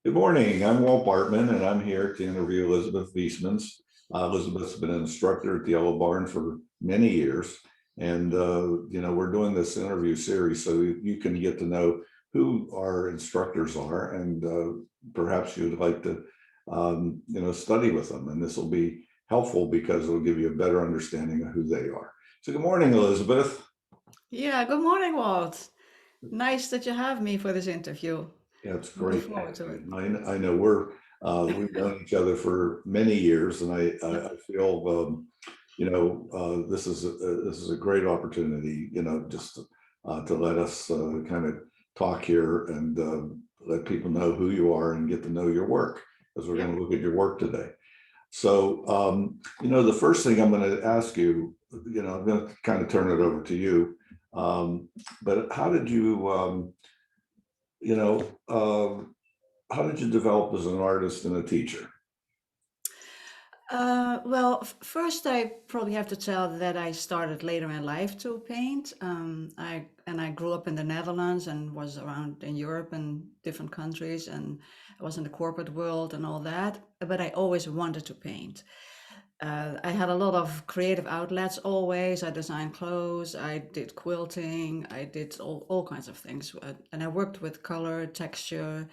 Good morning. I'm Walt Bartman, and I'm here to interview Elisabeth Vismans. Elizabeth's been an instructor at the Yellow Barn for many years, and we're doing this interview series so you can get to know who our instructors are, and perhaps you'd like to, study with them. And this will be helpful because it'll give you a better understanding of who they are. So, good morning, Elizabeth. Yeah, good morning, Walt. Nice that you have me for this interview. Yeah, it's Looking great. forward to it. I know we've known each other for many years, and Yeah, I feel this is a great opportunity, just to let us kind of talk here and let people know who you are and get to know your work, as we're yeah. going to look at your work today. So, the first thing I'm going to ask you, I'm going to kind of turn it over to you. But how did you, you know, how did you develop as an artist and a teacher? Well, first I probably have to tell that I started later in life to paint. I grew up in the Netherlands and was around in Europe and different countries, and I was in the corporate world and all that. But I always wanted to paint. I had a lot of creative outlets always. I designed clothes, I did quilting, I did all kinds of things. And I worked with color, texture,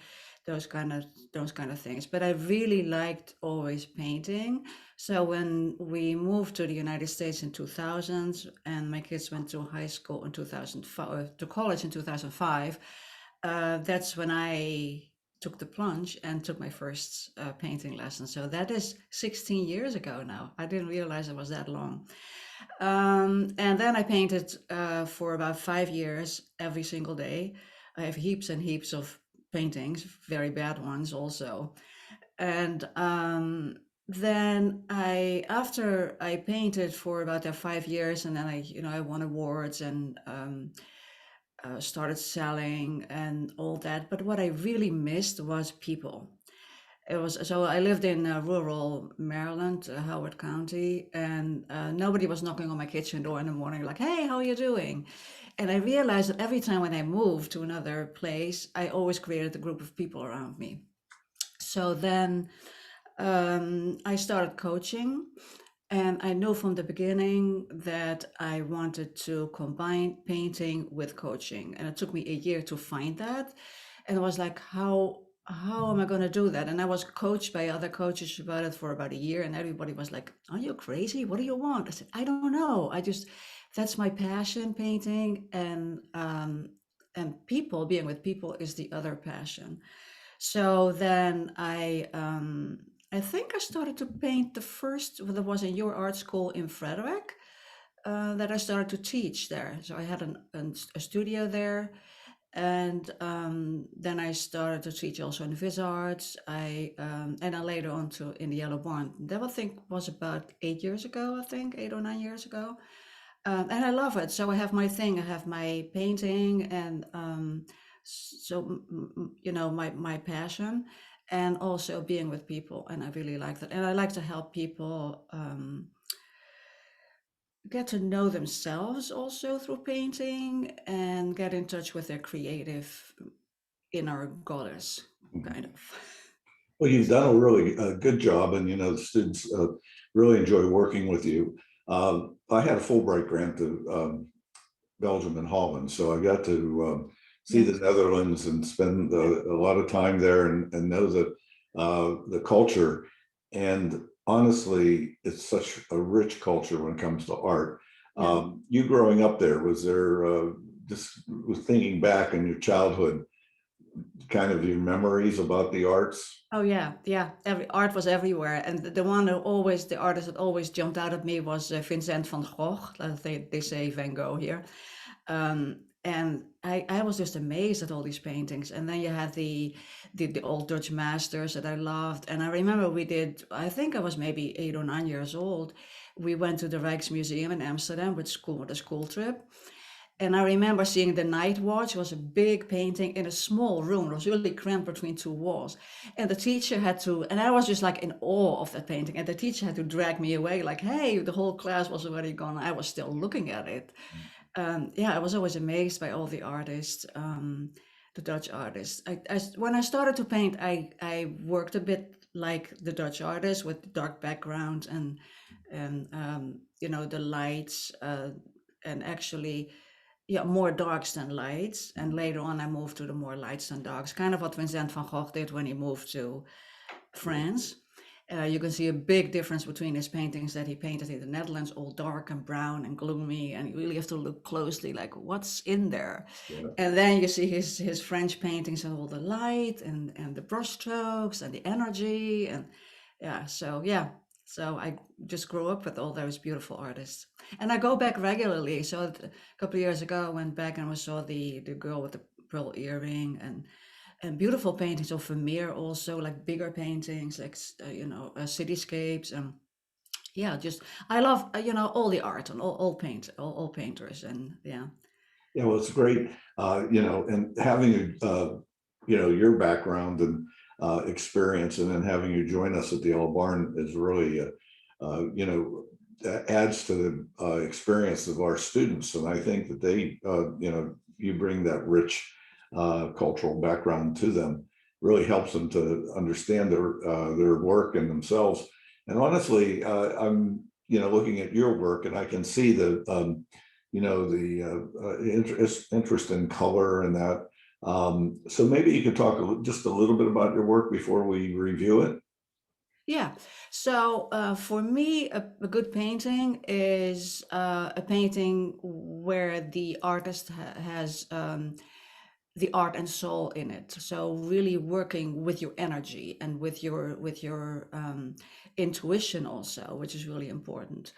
those kind of those kind of things. But I really liked always painting. So when we moved to the United States in 2000 and my kids went to high school in 2005, to college in 2005, that's when I took the plunge and took my first painting lesson. So that is 16 years ago now. I didn't realize it was that long. And then I painted for about 5 years every single day. I have heaps and heaps of paintings, very bad ones also. And then after I painted for about 5 years, and then I won awards and started selling and all that. But what I really missed was people. It was so I lived in rural Maryland, Howard County, and nobody was knocking on my kitchen door in the morning like, "Hey, how are you doing?" And I realized that every time when I moved to another place, I always created a group of people around me. So then I started coaching, and I knew from the beginning that I wanted to combine painting with coaching. And it took me a year to find that. And I was like, how am I going to do that? And I was coached by other coaches about it for about a year, and everybody was like, "Are you crazy? What do you want?" I said, "I don't know. That's my passion, painting, and people, being with people is the other passion." So then I think I started to paint the first, well, that was in your art school in Frederick, that I started to teach there. So I had a studio there. And then I started to teach also in Viz Arts. And then later on to in the Yellow Barn. That I think was about 8 years ago, I think, 8 or 9 years ago. And I love it. So I have my thing. I have my painting, and my passion, and also being with people. And I really like that. And I like to help people get to know themselves also through painting and get in touch with their creative inner goddess, kind of. Well, you've done a really good job, and the students really enjoy working with you. I had a Fulbright grant to Belgium and Holland, so I got to see the Yes. Netherlands and spend a lot of time there and know the culture. And honestly, it's such a rich culture when it comes to art. Yeah. You growing up there, was there just was thinking back in your childhood, kind of your memories about the arts? Oh yeah, yeah. Every art was everywhere, and the one who always, the artist that always jumped out at me was Vincent van Gogh. They say Van Gogh here. And I was just amazed at all these paintings. And then you had the old Dutch masters that I loved. And I remember we did, I think I was maybe 8 or 9 years old. We went to the Rijksmuseum in Amsterdam with a school trip. And I remember seeing the Night Watch. It was a big painting in a small room. It was really cramped between two walls. And the teacher had to, and I was just like in awe of that painting. And the teacher had to drag me away, like, "Hey, the whole class was already gone. I was still looking at it." Yeah, I was always amazed by all the artists. the Dutch artists. When I started to paint, I worked a bit like the Dutch artists with dark background and you know, the lights and actually, yeah, more darks than lights. And later on, I moved to the more lights than darks, kind of what Vincent van Gogh did when he moved to France. You can see a big difference between his paintings that he painted in the Netherlands, all dark and brown and gloomy, and you really have to look closely, like what's in there. Yeah. And then you see his French paintings and all the light and the brushstrokes and the energy, and yeah. So I just grew up with all those beautiful artists, and I go back regularly. So a couple of years ago, I went back and we saw the girl with the pearl earring and beautiful paintings of Vermeer also, like bigger paintings, like you know, cityscapes, and yeah, just I love you know, all the art and all painters, and yeah. Yeah, well, it's great, you know, and having, you know, your background and experience, and then having you join us at the Yellow Barn is really, you know, adds to the experience of our students. And I think that they, you know, you bring that rich cultural background to them, really helps them to understand their work and themselves. And honestly, I'm, you know, looking at your work, and I can see the you know, the interest in color and that. So maybe you could talk just a little bit about your work before we review it. Yeah. So for me, a good painting is a painting where the artist has the art and soul in it. So really working with your energy and with your intuition also, which is really important.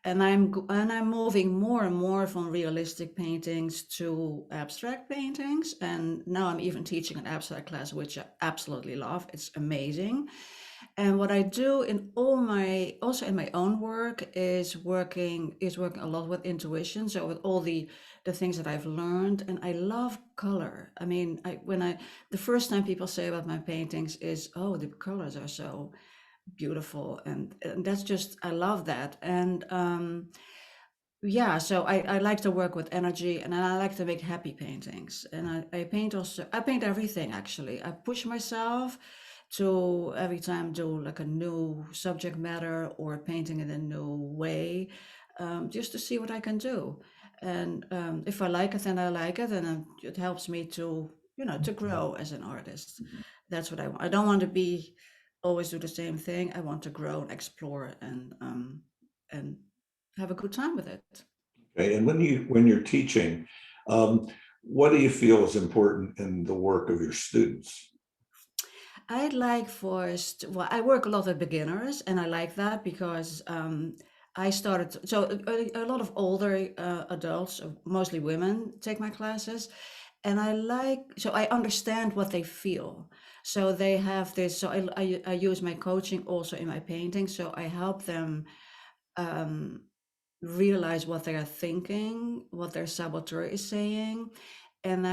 And I'm moving more and more from realistic paintings to abstract paintings. And now I'm even teaching an abstract class, which I absolutely love. It's amazing. And what I do in all my, also in my own work, is working a lot with intuition. So with all the things that I've learned, and I love color. I mean, the first time people say about my paintings is, oh, the colors are so beautiful, and that's just, I love that. And yeah, so I like to work with energy, and I like to make happy paintings. And I paint also, I paint everything actually. I push myself to every time do like a new subject matter or painting in a new way, just to see what I can do. And if I like it, then I like it, and it helps me to, you know, to grow as an artist. That's what I want. I don't want to be always do the same thing. I want to grow and explore and have a good time with it. Okay, and when you're teaching, what do you feel is important in the work of your students? I'd like well, I work a lot with beginners, and I like that because I started, so a lot of older adults, mostly women, take my classes. And so I understand what they feel. So they have this, so I use my coaching also in my painting. So I help them um, realize what they are thinking, what their saboteur is saying. And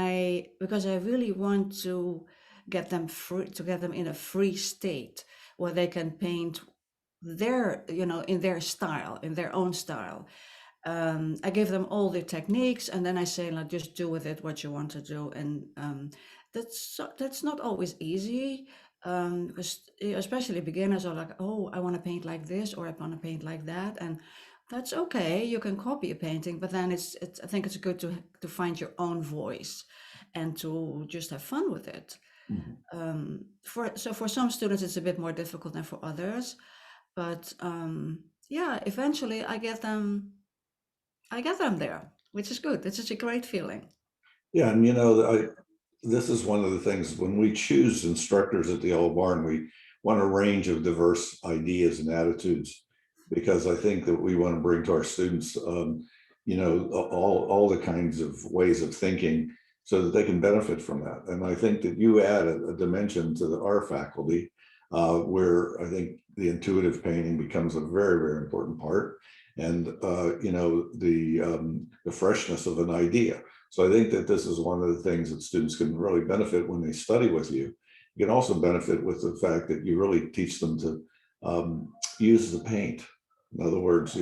because I really want to get them free, to get them in a free state where they can paint their, you know, in their style, in their own style. I give them all the techniques, and then I say, like, just do with it what you want to do. And that's not always easy, because especially beginners are like, oh, I want to paint like this, or I want to paint like that, and that's okay. You can copy a painting, but then it's I think it's good to find your own voice, and to just have fun with it. Mhm. For some students, it's a bit more difficult than for others, but yeah, eventually I get them there, which is good. It's such a great feeling. Yeah, and you know, this is one of the things when we choose instructors at the Yellow Barn, we want a range of diverse ideas and attitudes, because I think that we want to bring to our students, you know, all the kinds of ways of thinking so that they can benefit from that. And I think that you add a dimension to our faculty, where I think the intuitive painting becomes a very, very important part, and you know, the freshness of an idea. So I think that this is one of the things that students can really benefit when they study with you. You can also benefit with the fact that you really teach them to use the paint. In other words,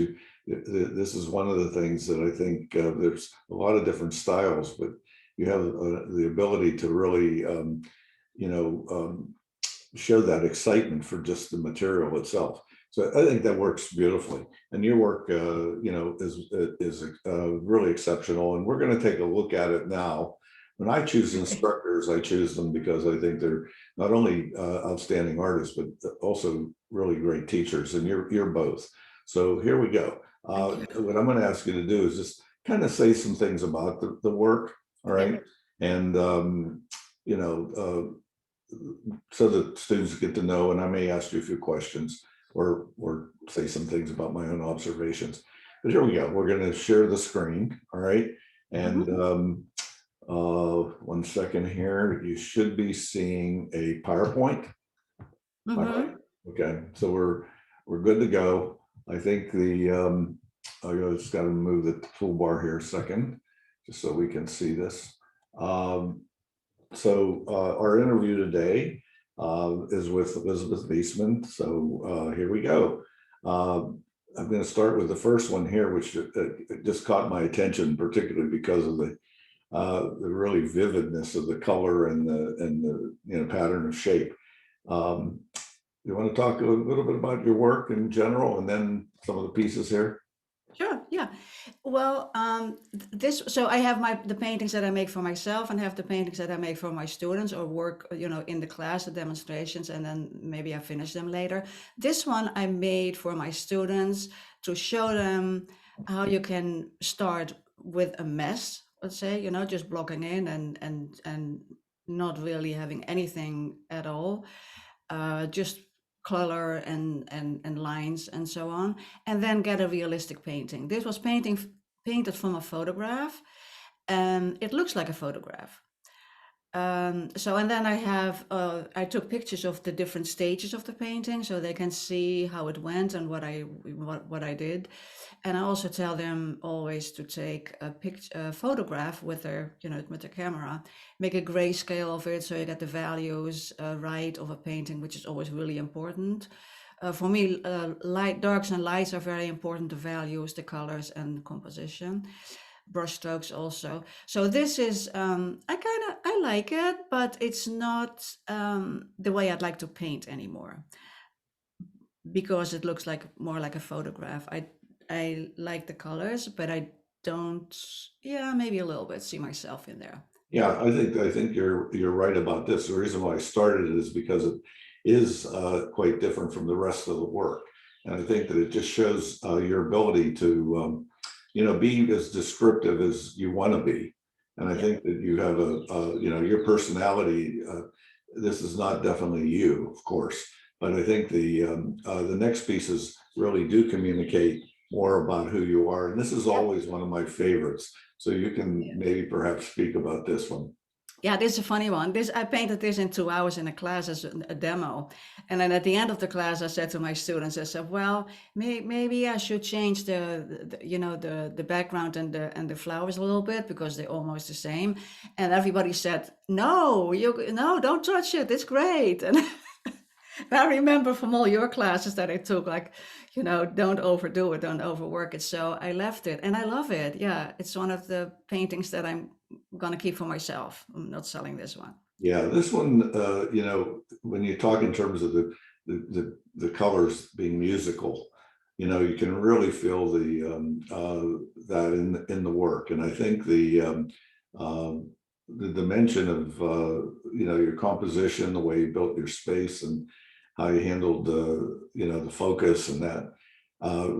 this is one of the things that I think there's a lot of different styles, but you have the ability to really, you know, show that excitement for just the material itself. So I think that works beautifully, and your work, you know, is really exceptional. And we're going to take a look at it now. When I choose instructors, I choose them because I think they're not only outstanding artists, but also really great teachers. And you're both. So here we go. Thank you. What I'm going to ask you to do is just kind of say some things about the work. All Yeah, right, and you know. So that students get to know, and I may ask you a few questions or say some things about my own observations. But here we go. We're going to share the screen. All right. And mhm, 1 second here. You should be seeing a PowerPoint. All right. mhm. Okay. So we're good to go. I think I just got to move the toolbar here a second, just so we can see this. Um, our interview today is with Elisabeth Vismans. So here we go. I'm going to start with the first one here, which just caught my attention, particularly because of the really vividness of the color and the pattern of shape. Um, you want to talk a little bit about your work in general, and then some of the pieces here? Sure, yeah. Well, this, so I have the paintings that I make for myself and have the paintings that I make for my students or work, in the class, the demonstrations, and then maybe I finish them later. This one I made for my students to show them how you can start with a mess, let's say, just blocking in and not really having anything at all, just color and lines and so on, and then get a realistic painting. This was painted from a photograph, and it looks like a photograph. So, and then I took pictures of the different stages of the painting so they can see how it went and what I did. And I also tell them always to take a photograph with their camera, make a grayscale of it so you get the values right of a painting, which is always really important. For me, darks and lights are very important, the values, the colors, and composition. Brush strokes also. So this is, I like it, but it's not the way I'd like to paint anymore because it looks like more like a photograph. I like the colors, but I don't, yeah, maybe a little bit see myself in there. Yeah, I think you're right about this. The reason why I started it is because it is quite different from the rest of the work, and I think that it just shows your ability to be as descriptive as you want to be. And I Yeah. think that you have your personality. This is not definitely you, of course, but I think the next pieces really do communicate more about who you are. And this is Yeah. always one of my favorites. So you can maybe perhaps speak about this one. Yeah, this is a funny one. I painted this in 2 hours in a class as a demo, and then at the end of the class, I said to my students, I said, "Well, maybe I should change the background and the flowers a little bit because they're almost the same." And everybody said, "No, no, don't touch it. It's great." And I remember from all your classes that I took, like, don't overdo it, don't overwork it. So I left it, and I love it. Yeah, it's one of the paintings that I'm gonna keep for myself. I'm not selling this one. Yeah, this one, when you talk in terms of the colors being musical, you can really feel that in the work. And I think the dimension of your composition, the way you built your space, and how you handled the focus and that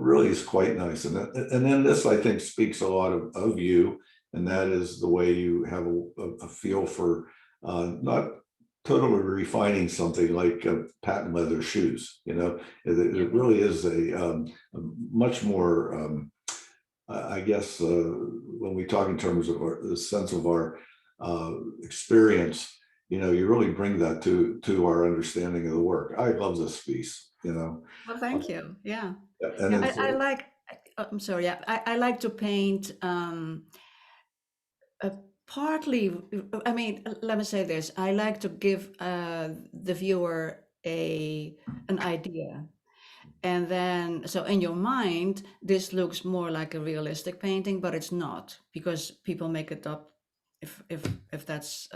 really is quite nice. And then this, I think, speaks a lot of you, and that is the way you have a feel for not totally refining something like patent leather shoes. Yeah. It really is a much more, I guess, when we talk in terms of the sense of our experience, you really bring that to our understanding of the work. I love this piece. Well, Uh, thank you. Yeah. and Yeah, then I like, I'm sorry. Yeah, I like to paint uh, partly, I mean, let me say this. I like to give the viewer an idea. And then, so in your mind, this looks more like a realistic painting, but it's not because people make it up if that's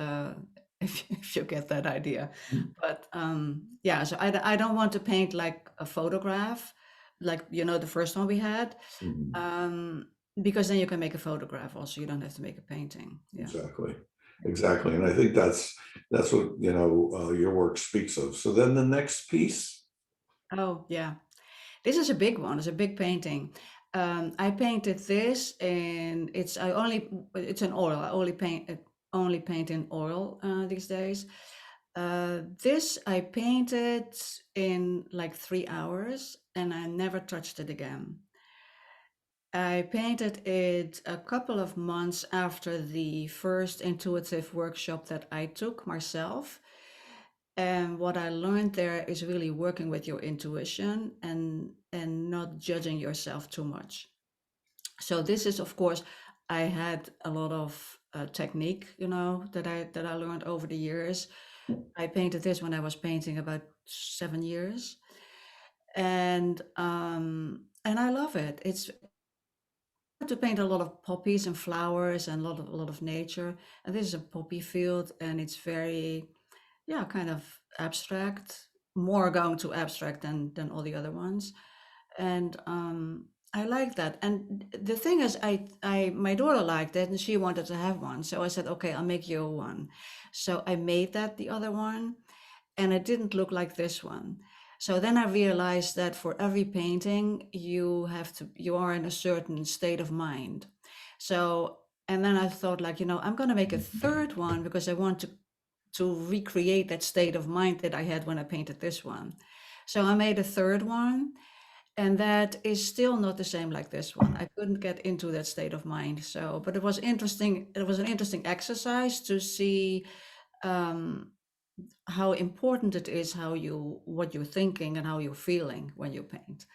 if you get that idea. But yeah, so I don't want to paint like a photograph, like the first one we had, Mhm. um, because then you can make a photograph also. You don't have to make a painting. Yeah. Exactly, Yeah. exactly. And I think that's what, your work speaks of. So then the next piece. Oh yeah, this is a big one. It's a big painting. I painted this, and it's an oil. I only paint in oil these days. This I painted in like 3 hours, and I never touched it again. I painted it a couple of months after the first intuitive workshop that I took myself. And what I learned there is really working with your intuition and not judging yourself too much. So this is, of course, I had a lot of technique, that I learned over the years. I painted this when I was painting about 7 years, and I love it. It's to paint a lot of poppies and flowers and a lot of nature. And this is a poppy field, and it's very, yeah, kind of abstract, more going to abstract than all the other ones. And I like that. And the thing is, I my daughter liked it, and she wanted to have one. So I said, okay, I'll make you one. So I made that the other one, and it didn't look like this one. So then I realized that for every painting, you are in a certain state of mind. So, and then I thought, like, I'm going to make a third one because I want to recreate that state of mind that I had when I painted this one. So I made a third one, and that is still not the same like this one. I couldn't get into that state of mind. So, but it was interesting. It was an interesting exercise to see um, how important it is what you're thinking and how you're feeling when you paint.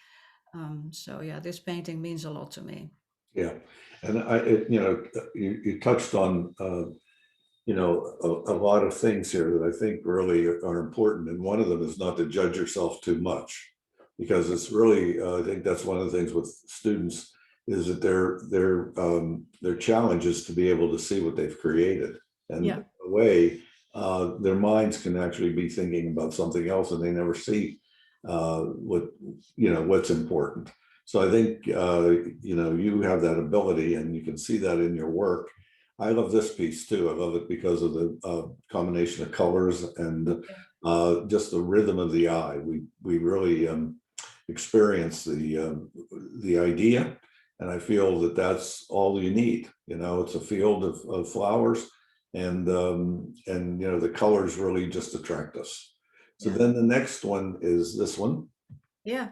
So yeah, this painting means a lot to me. Yeah. And you touched on, a lot of things here that I think really are important. And one of them is not to judge yourself too much, because it's really, I think that's one of the things with students is that their challenge is to be able to see what they've created. And Yeah, in a way, their minds can actually be thinking about something else and they never see what's important. So I think, you have that ability and you can see that in your work. I love this piece too. I love it because of the combination of colors and yeah, just the rhythm of the eye. We really experience the idea, and I feel that that's all you need. It's a field of flowers, and the colors really just attract us. So yeah, then the next one is this one. yeah.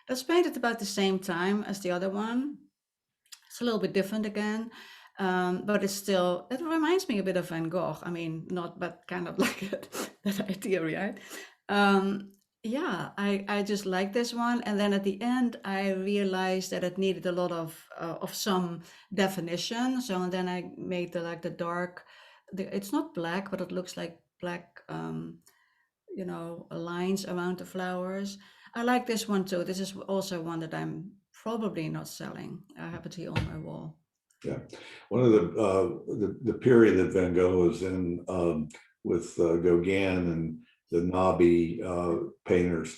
That's painted about the same time as the other one. It's a little bit different again, but it reminds me a bit of Van Gogh. I mean, not, but kind of like that idea, right? Um, yeah, I just like this one. And then at the end, I realized that it needed a lot of some definition. So and then I made the dark, it's not black, but it looks like black, lines around the flowers. I like this one too. This is also one that I'm probably not selling. I have it here on my wall. Yeah, one of the period that Van Gogh was in, with Gauguin and the Nabi painters,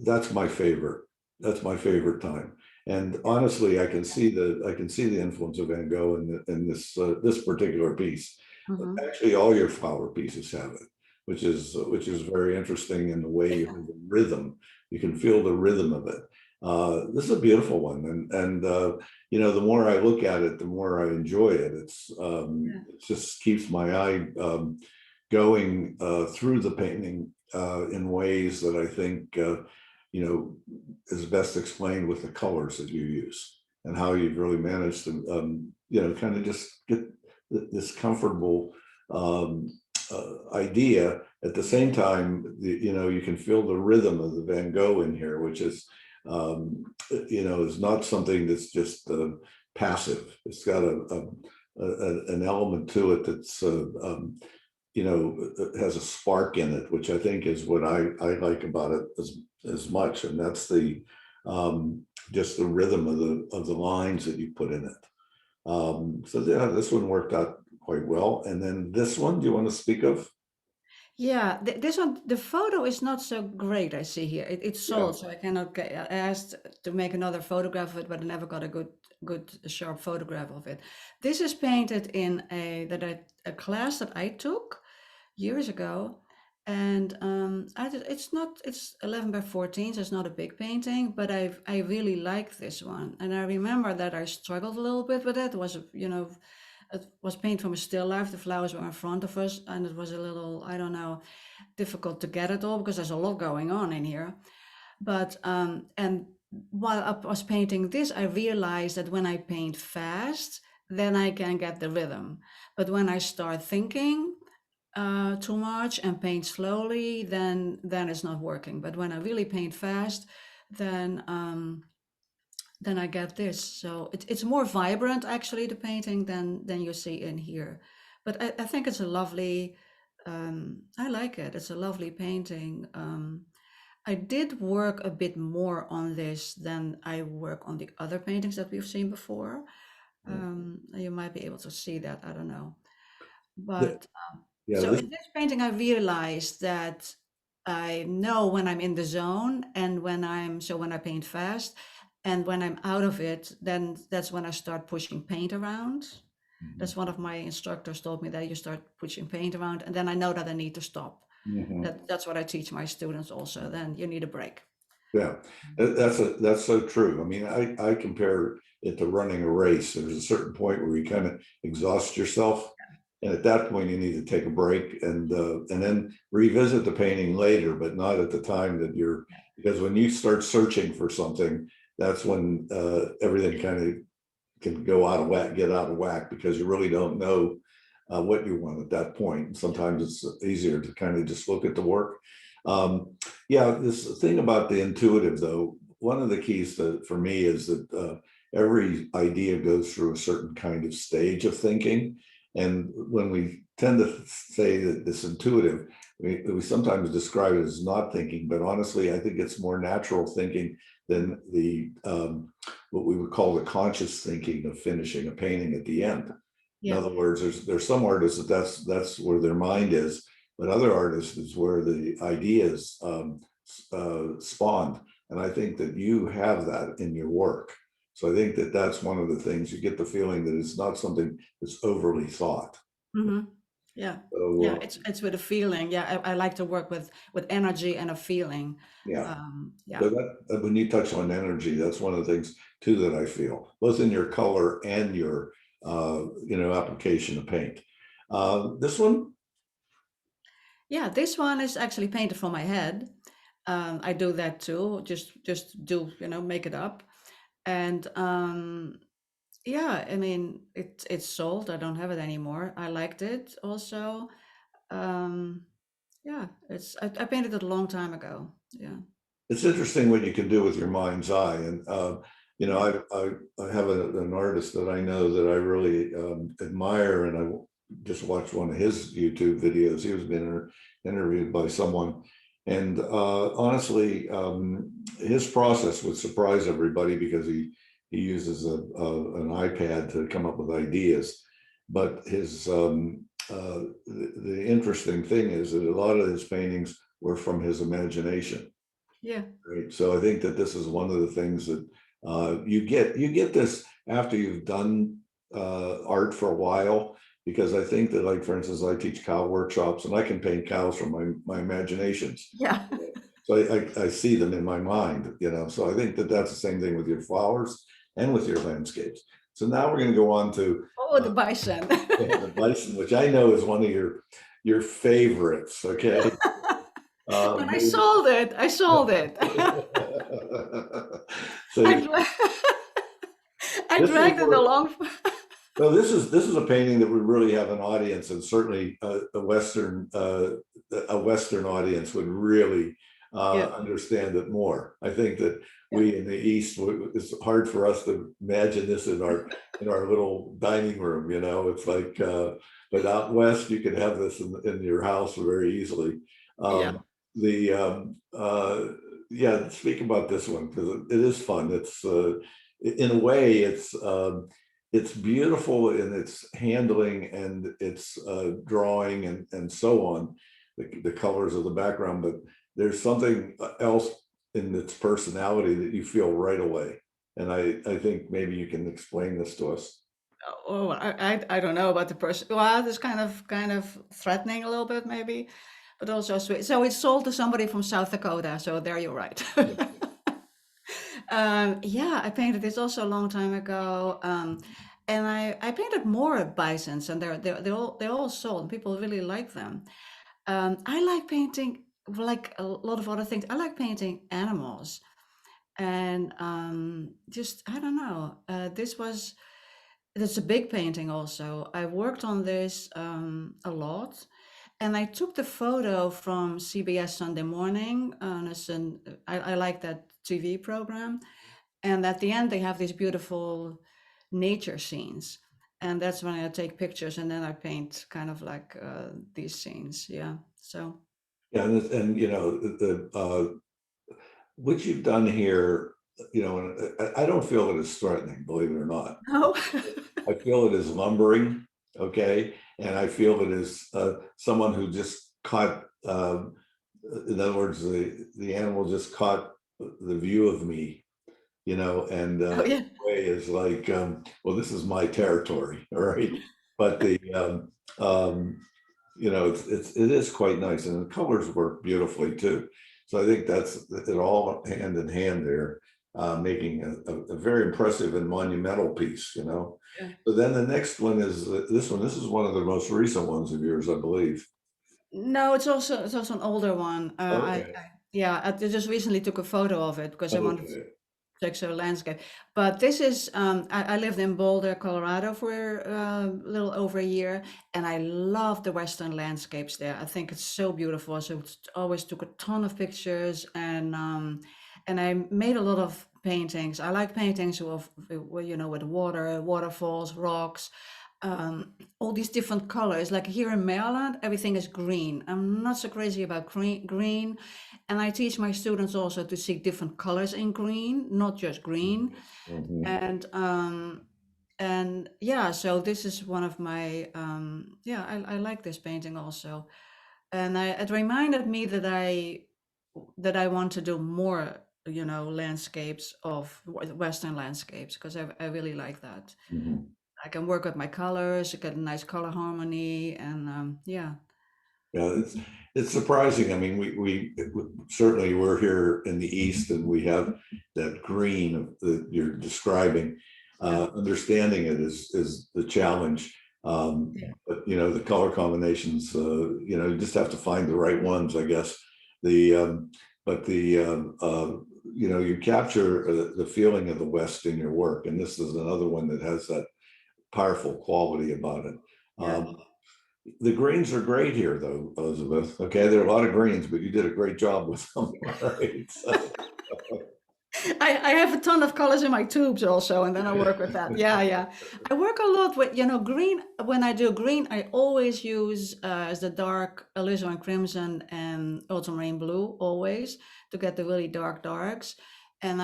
that's my favorite. That's my favorite time. And honestly, I can see the influence of Van Gogh in this particular piece. Hmm. Actually, all your flower pieces have it, which is very interesting in the way you have the rhythm. You can feel the rhythm of it. This is a beautiful one, and the more I look at it, the more I enjoy it. Yeah, It just keeps my eye going through the painting in ways that I think you know is best explained with the colors that you use and how you've really managed to kind of just get this comfortable um, idea. At the same time, you can feel the rhythm of the Van Gogh in here, which is not something that's just passive. It's got an element to it that's has a spark in it, which I think is what I like about it as much, and that's the just the rhythm of the lines that you put in it. So yeah, this one worked out quite well. And then this one, do you want to speak of? Yeah, this one, the photo is not so great. I see here. It's Yeah. sold, so I cannot get. I asked to make another photograph of it, but I never got a good sharp photograph of it. This is painted in a class that I took years ago, and it's 11 by 14, so it's not a big painting, but I really like this one, and I remember that I struggled a little bit with it. It was it was paint from a still life. The flowers were in front of us, and it was a little, I don't know, difficult to get it all because there's a lot going on in here. But and while I was painting this, I realized that when I paint fast, then I can get the rhythm. But when I start thinking too much and paint slowly, then it's not working. But when I really paint fast, then then I get this. So it's more vibrant actually, the painting, than you see in here. But I think it's a lovely, I like it. It's a lovely painting. I did work a bit more on this than I work on the other paintings that we've seen before. You might be able to see that, I don't know. Yeah, But yeah, so this, in this painting, I realized that I know when I'm in the zone and when I paint fast, and when I'm out of it, then that's when I start pushing paint around. That's one of my instructors told me, that you start pushing paint around, and then I know that I need to stop. mhm. That's what I teach my students also. Then you need a break. Yeah, that's so true. I mean, I compare it to running a race. There's a certain point where you kind of exhaust yourself, and at that point you need to take a break and then revisit the painting later, but not at the time that you're, because when you start searching for something, that's when everything kind of can go out of whack, get out of whack, because you really don't know what you want at that point. Sometimes it's easier to kind of just look at the work. Yeah, this thing about the intuitive, though, one of the keys for me is that every idea goes through a certain kind of stage of thinking. And when we tend to say that this intuitive, we sometimes describe it as not thinking, but honestly, I think it's more natural thinking than the what we would call the conscious thinking of finishing a painting at the end. In Yeah. other words, there's some artists that's where their mind is, but other artists is where the ideas spawned. And I think that you have that in your work. So I think that that's one of the things, you get the feeling that it's not something that's overly thought. Hmm. Yeah. Yeah. So It's with a feeling. Yeah. I like to work with energy and a feeling. yeah. Yeah. So that when you touch on energy, that's one of the things too that I feel, both in your color and your application of paint. This one, Yeah, this one is actually painted for my head. I do that too. Just do, make it up. And yeah, I mean, it's sold. I don't have it anymore. I liked it also. Um, yeah, I painted it a long time ago. Yeah. it's interesting what you can do with your mind's eye. And Yeah. I have an artist that I know that I really admire, and I just watched one of his YouTube videos. He was being interviewed by someone, and honestly, his process would surprise everybody because he uses an iPad to come up with ideas. But the interesting thing is that a lot of his paintings were from his imagination. Yeah. Right. So I think that this is one of the things that you get this after you've done art for a while, because I think that, like, for instance, I teach cow workshops and I can paint cows from my imaginations. Yeah. So I see them in my mind. So I think that that's the same thing with your flowers and with your landscapes. So now we're going to go on to Oh, the bison. the bison, which I know is one of your favorites. Okay. But I Maybe. sold it. I sold it. So I, dra- I this is dragged it where, along. so this is a painting that would really have an audience, and certainly a Western audience would really Yeah. understand it more. I think that Yeah. we in the East, it's hard for us to imagine this in our little dining room. It's like, but out West, you can have this in your house very easily. Yeah. The Yeah, speak about this one because it is fun. It's in a way, it's beautiful in its handling and its drawing and so on, the colors of the background, but there's something else in its personality that you feel right away. And I think maybe you can explain this to us. Oh, I don't know about the person. Well, it's kind of threatening a little bit maybe, but also sweet. So it's sold to somebody from South Dakota. So there you're right. Yeah, I painted this also a long time ago. And I painted more bisons, and they're all sold. People really like them. I like painting, like a lot of other things. I like painting animals, and just I don't know. It's a big painting also. I worked on this a lot, and I took the photo from CBS Sunday Morning. I like that TV program, and at the end they have these beautiful nature scenes, and that's when I take pictures, and then I paint kind of like these scenes. Yeah. So Yeah, and you know, what you've done here, you know, and I don't feel it as threatening, believe it or not. no. I feel it as lumbering, okay? And I feel it as someone who just caught, in other words, the animal just caught the view of me, you know, and Oh in yeah. a way is like, well, this is my territory, all right? But you know, it is quite nice, and the colors work beautifully too. So I think that's it all hand in hand there, making a very impressive and monumental piece, you know. Yeah. But then the next one is this one. This is one of the most recent ones of yours, I believe. No, it's also an older one. Okay. Yeah, I just recently took a photo of it because I wanted to Okay. take a landscape. But this is I lived in Boulder, Colorado for a little over a year, and I love the Western landscapes there. I think it's so beautiful. So always took a ton of pictures, and I made a lot of paintings. I like paintings with water, waterfalls, rocks, all these different colors. Like here in Maryland, everything is green. I'm not so crazy about green, and I teach my students also to see different colors in green, not just green. Mhm. And yeah, so this is one of my yeah, I like this painting also, and it reminded me that I want to do more, landscapes of Western landscapes, because I really like that. Mhm. I can work with my colors, get a nice color harmony, and yeah. Yeah, it's surprising. I mean, we certainly we're here in the East and we have that green that you're describing. Yeah. Understanding it is the challenge. Yeah. But you know, the color combinations, you know, you just have to find the right ones, I guess. The but the you know, you capture the feeling of the West in your work, and this is another one that has that powerful quality about it. Yeah. The greens are great here, though, Elizabeth. Okay, there are a lot of greens, but you did a great job with them. All right. So, I have a ton of colors in my tubes also, and then I work with that. Yeah, yeah. I work a lot with, green. When I do green, I always use as the dark alizarin crimson and ultramarine blue, always, to get the really dark darks. And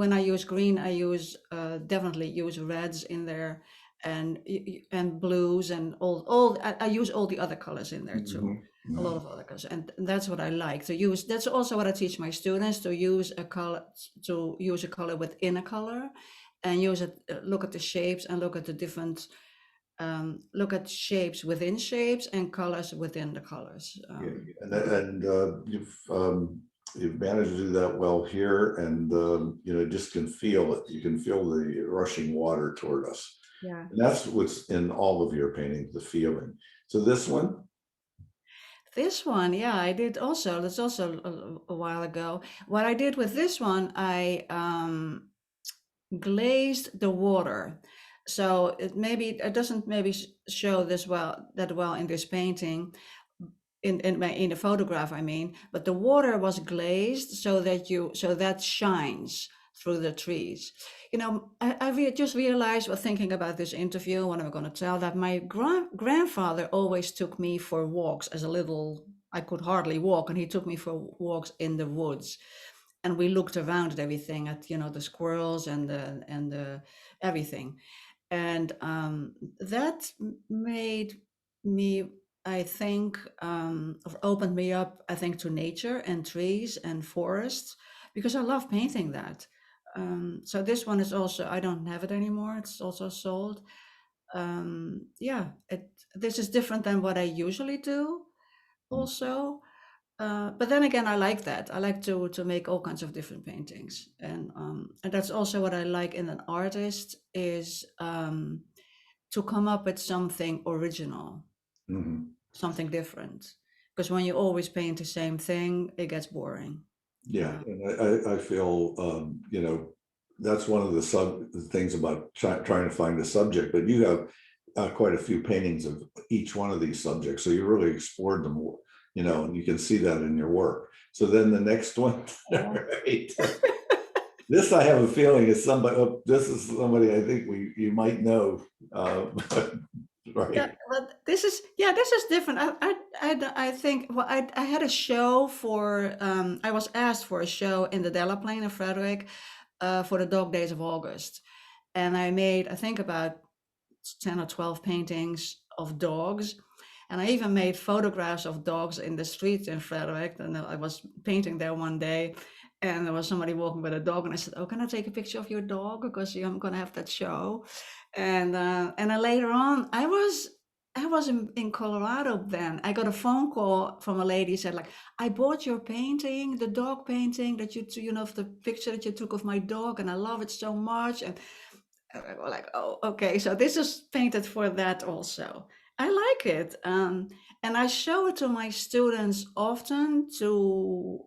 when I use green, I use definitely use reds in there, and blues, and I use all the other colors in there too. mhm, A lot mhm. of other colors, and that's what I like to use. That's also what I teach my students, to use a color within a color, and use it. Look at the shapes, and look at the different. Look at shapes within shapes and colors within the colors. Yeah, and you've managed to do that well here, and you know, just can feel it. You can feel the rushing water toward us, Yeah. and that's what's in all of your paintings, the feeling. So this one, This one, yeah, I did also. That's also a while ago. What I did with this one, I glazed the water. So it doesn't maybe show that well in this painting, in the photograph, I mean, but the water was glazed so that shines through the trees. I just realized while thinking about this interview, what I'm going to tell, that my grandfather always took me for walks as a little. I could hardly walk, and he took me for walks in the woods, and we looked around at everything, at the squirrels and the everything. And that made me, I think, or opened me up, I think, to nature and trees and forests, because I love painting that. So this one is also, I don't have it anymore. It's also sold. Yeah, this is different than what I usually do also. But then again, I like that. I like to make all kinds of different paintings, and that's also what I like in an artist is to come up with something original, Mhm. something different. Because when you always paint the same thing, it gets boring. Yeah, Uh, and I feel, that's one of the things about trying to find a subject, but you have quite a few paintings of each one of these subjects, so you really explored them, yeah. and you can see that in your work. So then the next one, Oh. right? This I have a feeling is somebody, oh, this is somebody I think you might know, Yeah, right? but this is different. I think, well, I had a show for I was asked for a show in the Delaplane in Frederick for the Dog Days of August, and I made, I think, about 10 or 12 paintings of dogs. And I even made photographs of dogs in the streets in Frederick. And I was painting there one day, and there was somebody walking with a dog, and I said, "Oh, can I take a picture of your dog, because I'm going to have that show?" And then later on, I was in Colorado then. I got a phone call from a lady, said, like, "I bought your painting, the dog painting that the picture that you took of my dog, and I love it so much." And I was like, "Oh, okay, so this is painted for that also." I like it. And I show it to my students often to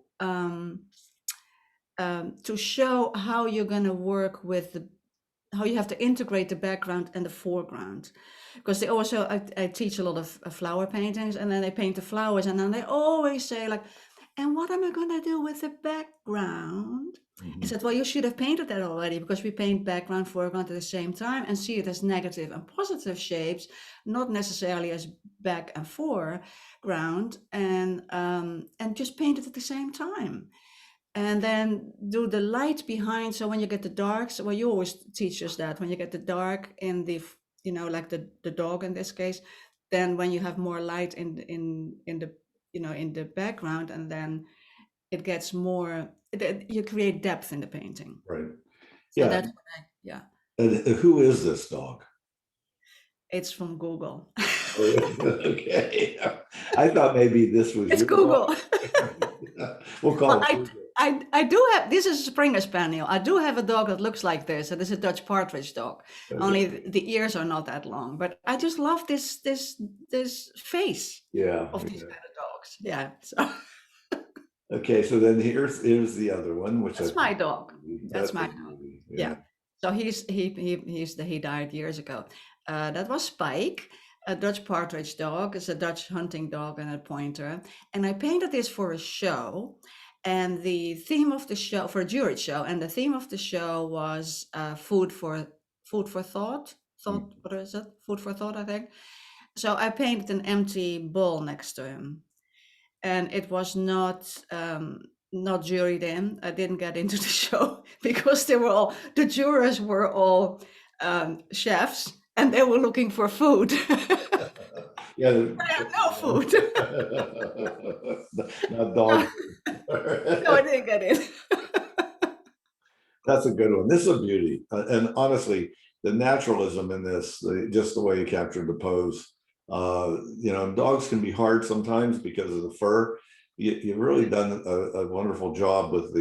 show how you're going to work with how you have to integrate the background and the foreground, because they also, I teach a lot of flower paintings, and then they paint the flowers, and then they always say, like, "And what am I going to do with the background?" I Mhm. said, "Well, you should have painted that already, because we paint background, foreground at the same time and see it as negative and positive shapes, not necessarily as back and foreground, and just paint it at the same time, and then do the light behind. So when you get the darks, well, you always teach us that when you get the dark in like the dog in this case, then when you have more light in the in the background, and then it gets more, you create depth in the painting." Right. So Yeah. that's what yeah, And who is this dog? it's from Google. Oh, okay. I thought maybe this was It's your dog. Google. We'll Well, call it I, Google. I do have, this is a Springer Spaniel. I do have a dog that looks like this. It is a Dutch Partridge dog. Only Okay. the ears are not that long. But I just love this face Yeah. of these Yeah. kind of dogs. Yeah, so Okay. So then here's the other one, which I that's think my dog. That's that's a my dog. beauty. Yeah. Yeah. So he died years ago. That was Spike, a Dutch Partridge dog. It's a Dutch hunting dog and a pointer. And I painted this for a show. And the theme of the show, for a jury show, and the theme of the show was food for thought. Mm. Thought, what is it? Food for thought, I think. So I painted an empty bowl next to him, and it was not juried in. I didn't get into the show because the jurors were all chefs, and they were looking for food. Yeah. I have no food. Not No, dog. no, I didn't get in. That's a good one. This is a beauty. And honestly, the naturalism in this, just the way you captured the pose, dogs can be hard sometimes because of the fur. You've really done a wonderful job with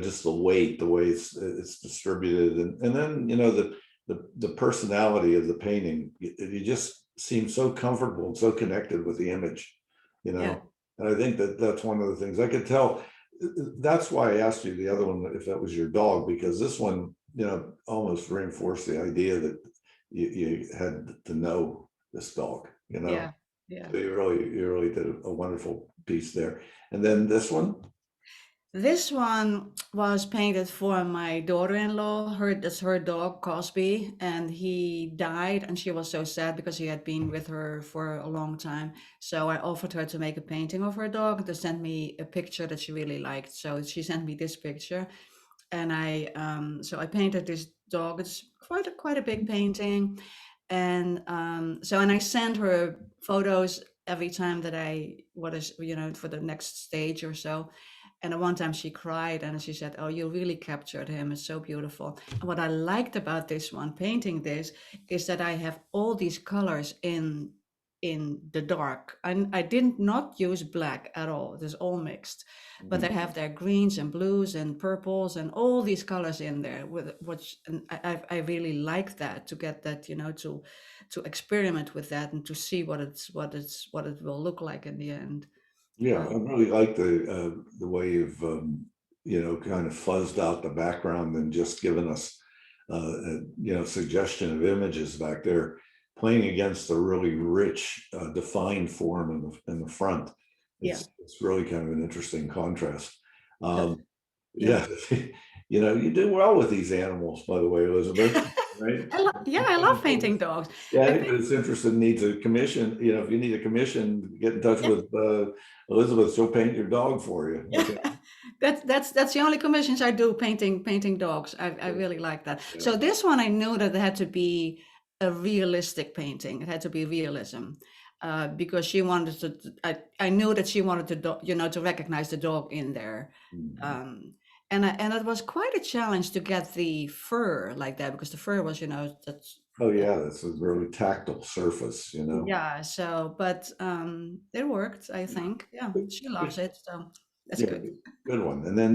just the weight, the way it's distributed. And then, the personality of the painting, you just seem so comfortable and so connected with the image, you Yeah, know. And I think that's one of the things I could tell. That's why I asked you the other one if that was your dog, because this one, almost reinforced the idea that you had to know this dog. yeah, yeah. So you really did a wonderful piece there. And then this one. This one was painted for my daughter-in-law. That's her dog, Cosby, and he died, and she was so sad because he had been with her for a long time. So I offered her to make a painting of her dog and to send me a picture that she really liked. So she sent me this picture, and so I painted this dog. It's quite a big painting, and and I send her photos every time that for the next stage or so. And at one time she cried and she said, "Oh, you really captured him. It's so beautiful." And what I liked about this one, painting this, is that I have all these colors in the dark. I did not use black at all. It is all mixed, but they have their greens and blues and purples and all these colors in there. With which, and I really like that, to get that, to experiment with that and to see what it will look like in the end. Yeah, Uh, I really like the way you've kind of fuzzed out the background and just given us suggestion of images back there, playing against a really rich defined form in the front. yeah. It's really kind of an interesting contrast. That, Um, yeah. yeah, you do well with these animals, by the way, Elizabeth, right? I love painting dogs. Yeah, I anybody paint, that's interested needs a commission, if you need a commission, get in touch yeah, with Elizabeth, she'll paint your dog for you. yeah. Okay. That's the only commissions I do, painting dogs. I really like that. Yeah. So this one I knew that it had to be a realistic painting. It had to be realism. Because she wanted to, I knew that she wanted to, to recognize the dog in there. Mhm. Um, and it was quite a challenge to get the fur like that, because the fur was, Oh that yeah, that's a really tactile surface. yeah. So, but it worked, I Yeah. think. Yeah, Good, she loves good, it, so that's yeah, good. good one. And then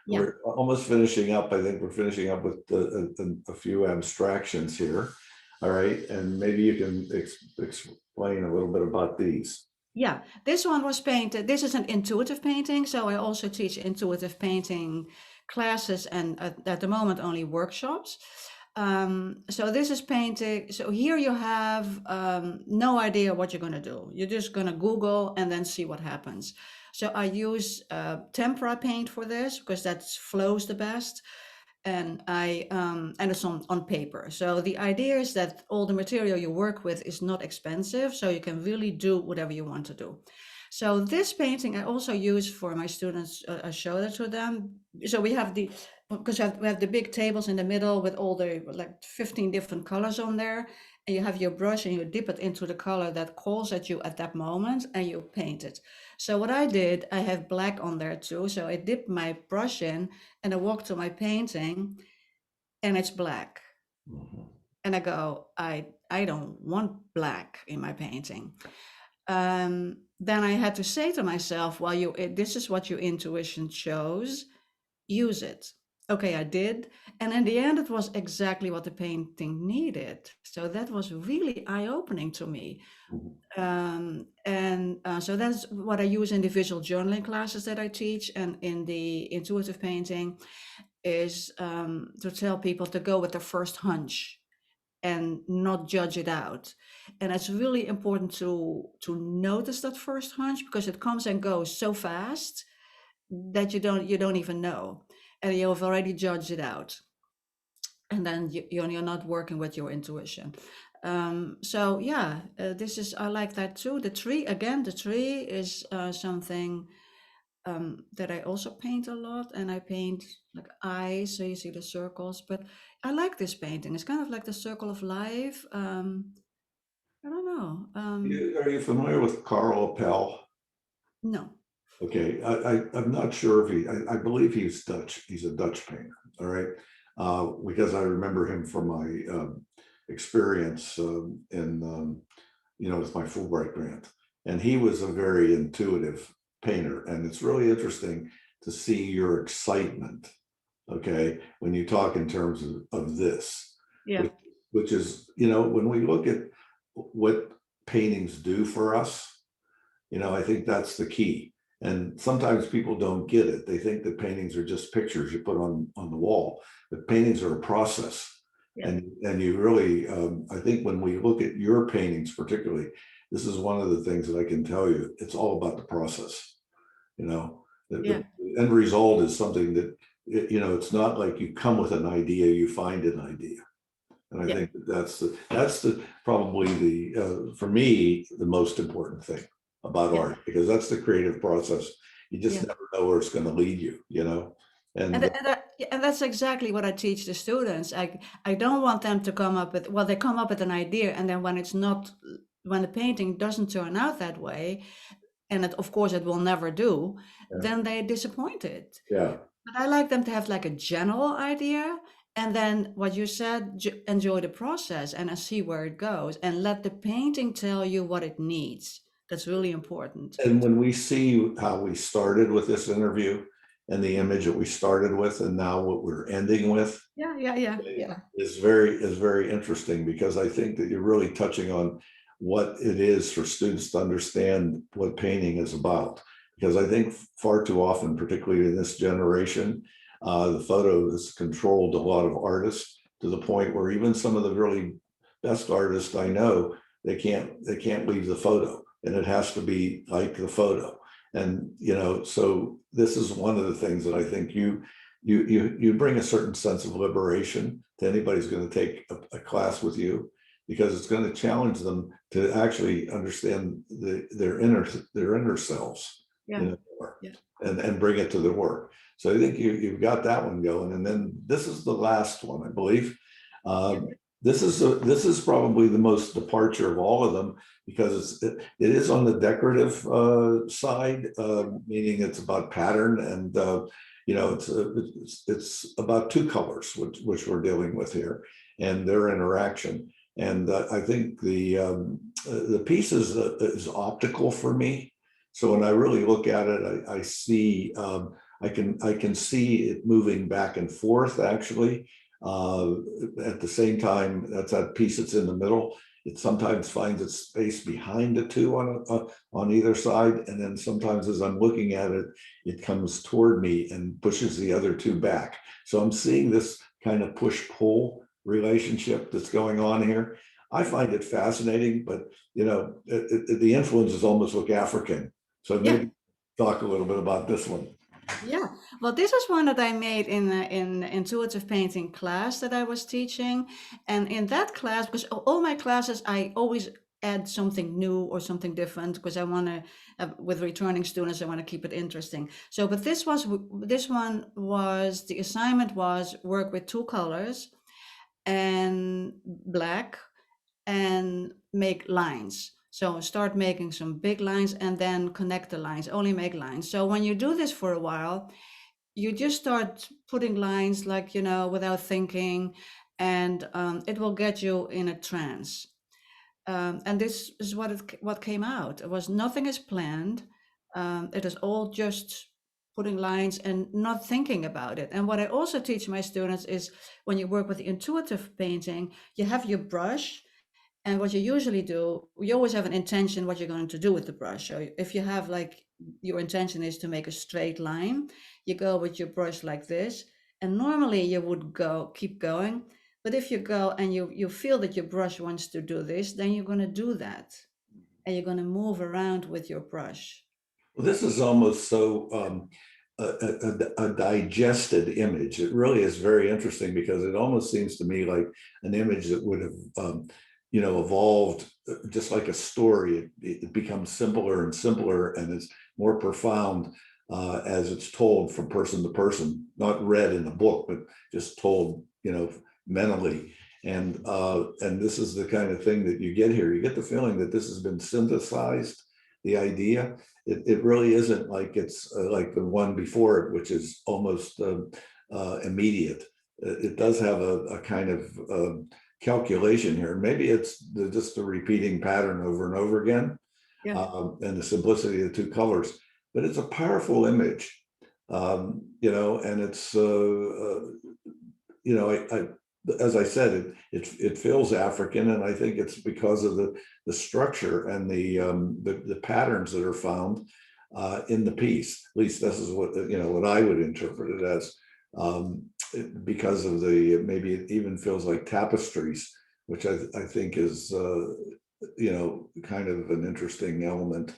Yeah. we're almost finishing up. I think we're finishing up with a few abstractions here. All right, and maybe you can explain a little bit about these. Yeah, this one was painted. This is an intuitive painting, so I also teach intuitive painting classes, and at the moment only workshops. So this is painting. So here you have no idea what you're going to do. You're just going to Google and then see what happens. So I use tempera paint for this because that flows the best, and it's on paper. So the idea is that all the material you work with is not expensive, so you can really do whatever you want to do. So this painting I also use for my students. I show it to them. So we have we have the big tables in the middle with all the like 15 different colors on there, and you have your brush and you dip it into the color that calls at you at that moment, and you paint it. So what I did, I have black on there too. So I dip my brush in and I walk to my painting and it's black. Mhm. And I go, I don't want black in my painting. Then I had to say to myself, well, this is what your intuition shows, use it. Okay, I did. And in the end, it was exactly what the painting needed. So that was really eye-opening to me. Mhm. So that's what I use in the visual journaling classes that I teach, and in the intuitive painting is to tell people to go with their first hunch and not judge it out. And it's really important to notice that first hunch, because it comes and goes so fast that you don't even know, and you've already judged it out, and then you're not working with your intuition. So yeah, this is, I like that too. The tree is something that I also paint a lot, and I paint like eyes, so you see the circles. But I like this painting. It's kind of like the circle of life. I don't know. Are you familiar with Carl Appel? No. Okay, I'm not sure if I believe he's Dutch. He's a Dutch painter. All right, because I remember him from my experience with my Fulbright grant, and he was a very intuitive painter, and it's really interesting to see your excitement. Okay, when you talk in terms of this, Yeah. which, which is when we look at what paintings do for us, I think that's the key. And sometimes people don't get it. They think that paintings are just pictures you put on the wall, but paintings are a process. Yeah. And you really, I think when we look at your paintings particularly, this is one of the things that I can tell you, it's all about the process. The Yeah. end result is something that, it's not like you come with an idea, you find an idea. And I Yeah. think that's probably for me, the most important thing about Yeah. art, because that's the creative process. You just Yeah. never know where it's going to lead you. And, And and that's exactly what I teach the students. I don't want them to come up with, well, they come up with an idea, and then when it's not, when the painting doesn't turn out that way, and it, of course it will never do, yeah, then they're disappointed. yeah. But I like them to have like a general idea, and then what you said, enjoy the process and see where it goes, and let the painting tell you what it needs. That's really important. And when we see how we started with this interview and the image that we started with and now what we're ending with Yeah, yeah, yeah, yeah. is very interesting, because I think that you're really touching on what it is for students to understand what painting is about. Because I think far too often, particularly in this generation, the photo has controlled a lot of artists to the point where even some of the really best artists I know, they can't leave the photo, and it has to be like the photo. And so this is one of the things that I think you bring a certain sense of liberation to anybody who's going to take a class with you, because it's going to challenge them to actually understand their inner selves, Yeah, more, yeah. and bring it to their work. So I think you've got that one going, and then this is the last one, I believe. This is probably the most departure of all of them, because it is on the decorative side, meaning it's about pattern, and it's about two colors, which we're dealing with here, and their interaction. And I think the piece is optical for me. So when I really look at it, I see I can see it moving back and forth, actually. At the same time, that's that piece that's in the middle. It sometimes finds its space behind the two on either side, and then sometimes as I'm looking at it, it comes toward me and pushes the other two back. So I'm seeing this kind of push-pull relationship that's going on here. I find it fascinating, but the influences almost look African. So Yeah. maybe talk a little bit about this one. Yeah, well, this is one that I made in the intuitive painting class that I was teaching, and in that class, because all my classes, I always add something new or something different, because I want to, with returning students, I want to keep it interesting. So, but this one was, the assignment was work with two colors and black, and make lines. So start making some big lines and then connect the lines, only make lines. So when you do this for a while, you just start putting lines like, without thinking, and it will get you in a trance. And this is what came out. It was nothing is planned. It is all just putting lines and not thinking about it. And what I also teach my students is, when you work with intuitive painting, you have your brush, and what you usually do, you always have an intention what you're going to do with the brush. So if you have, like, your intention is to make a straight line, you go with your brush like this. And normally you would keep going. But if you go and you feel that your brush wants to do this, then you're going to do that. And you're going to move around with your brush. Well, this is almost so a digested image. It really is very interesting, because it almost seems to me like an image that would have, evolved just like a story. It becomes simpler and simpler, and it's more profound as it's told from person to person, not read in a book, but just told, mentally. And this is the kind of thing that you get here. You get the feeling that this has been synthesized, the idea. It really isn't like it's like the one before it, which is almost immediate. It does have a kind of calculation here. Maybe it's just a repeating pattern over and over again, Yeah. and the simplicity of the two colors. But it's a powerful image, and it's, as I said, it feels African, and I think it's because of the structure and the patterns that are found in the piece. At least this is what I would interpret it as, because of maybe it even feels like tapestries, which I think is kind of an interesting element,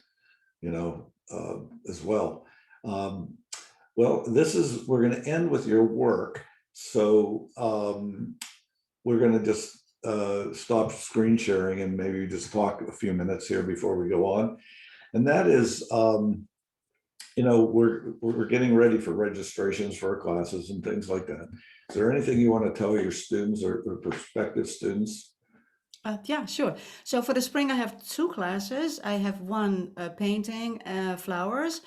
as well. Well, we're going to end with your work. So we're going to just stop screen sharing and maybe just talk a few minutes here before we go on. And that is, we're getting ready for registrations for our classes and things like that. Is there anything you want to tell your students or prospective students? Yeah, sure. So for the spring, I have two classes. I have one painting flowers,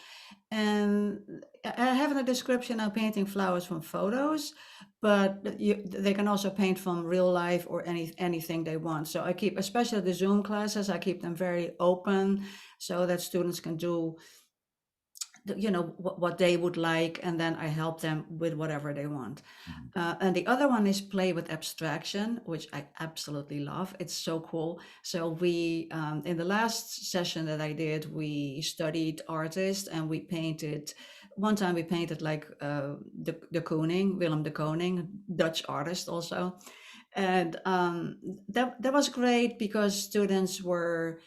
and I have in the description now painting flowers from photos, but they can also paint from real life or anything they want. So I keep, especially the Zoom classes, I keep them very open so that students can do what they would like, and then I help them with whatever they want. And the other one is play with abstraction, which I absolutely love. It's so cool. So we, in the last session that I did, we studied artists and we painted. One time we painted like de Kooning, Willem de Kooning, Dutch artist also. And that was great because students were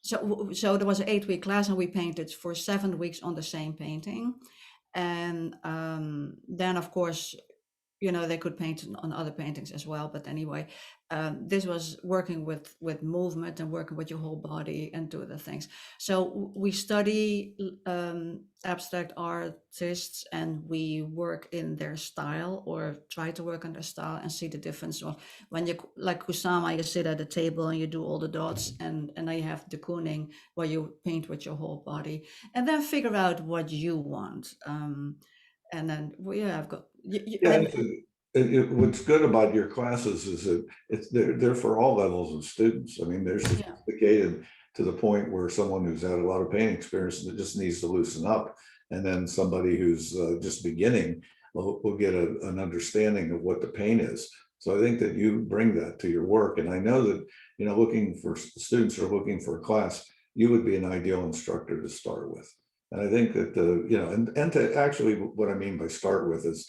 so there was an 8-week class and we painted for 7 weeks on the same painting. And then of course they could paint on other paintings as well, but anyway, this was working with movement and working with your whole body and do the things. So we study abstract artists and we work in their style, or try to work on their style and see the difference. Or when you, like Kusama, you sit at a table and you do all the dots, and then you have de Kooning where you paint with your whole body, and then figure out what you want. And then I've got Yeah, what's good about your classes is that they're for all levels of students. I mean, they're yeah. sophisticated to the point where someone who's had a lot of painting experience that just needs to loosen up, and then somebody who's just beginning will get an understanding of what the paint is. So I think that you bring that to your work, and I know that looking for students who are looking for a class, you would be an ideal instructor to start with. And I think that and to actually, what I mean by start with is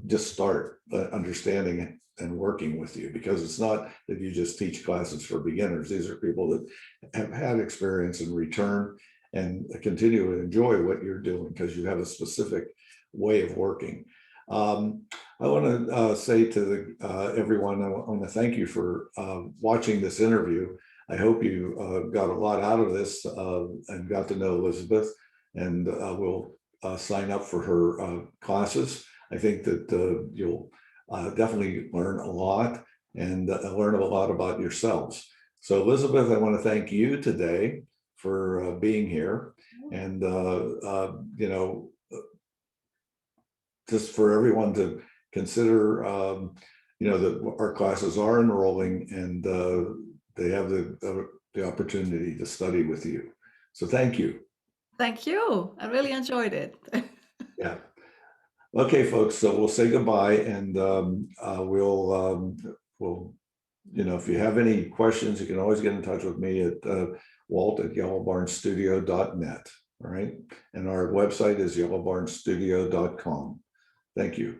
just start understanding and working with you, because it's not that you just teach classes for beginners. These are people that have had experience and return and continue to enjoy what you're doing because you have a specific way of working. I want to say to everyone, I want to thank you for watching this interview. I hope you got a lot out of this and got to know Elisabeth, and will sign up for her classes. I think that you'll definitely learn a lot and learn a lot about yourselves. So Elisabeth, I want to thank you today for being here, and just for everyone to consider, that our classes are enrolling, and they have the opportunity to study with you. So thank you. Thank you. I really enjoyed it. Yeah. Okay, folks. So we'll say goodbye, and we'll if you have any questions, you can always get in touch with me at walt@yellowbarnstudio.net. All right, and our website is yellowbarnstudio.com. Thank you.